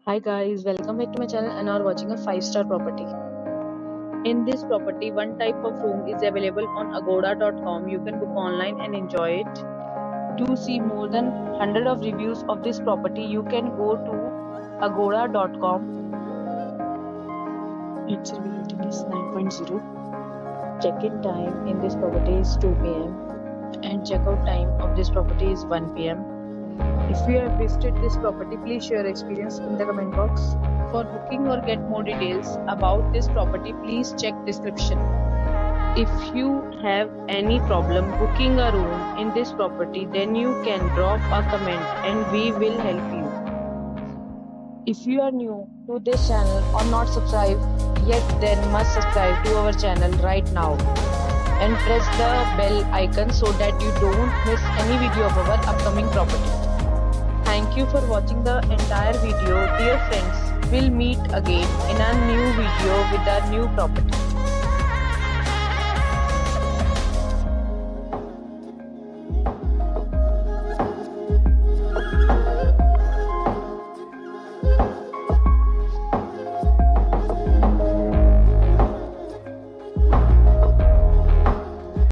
Hi guys, welcome back to my channel and are watching a 5-star property. In this property, one type of room is available on agoda.com. You can book online and enjoy it. To see more than 100 of reviews of this property, you can go to agoda.com. Its review rating is 9.0. Check-in time in this property is 2 p.m. and check-out time of this property is 1 p.m. If you have visited this property, please share your experience in the comment box. For booking or get more details about this property, please check description. If you have any problem booking a room in this property, then you can drop a comment and we will help you. If you are new to this channel or not subscribed yet, then must subscribe to our channel right now and press the bell icon so that you don't miss any video of our upcoming property. Thank you for watching the entire video. Dear friends, we'll meet again in a new video with a new property.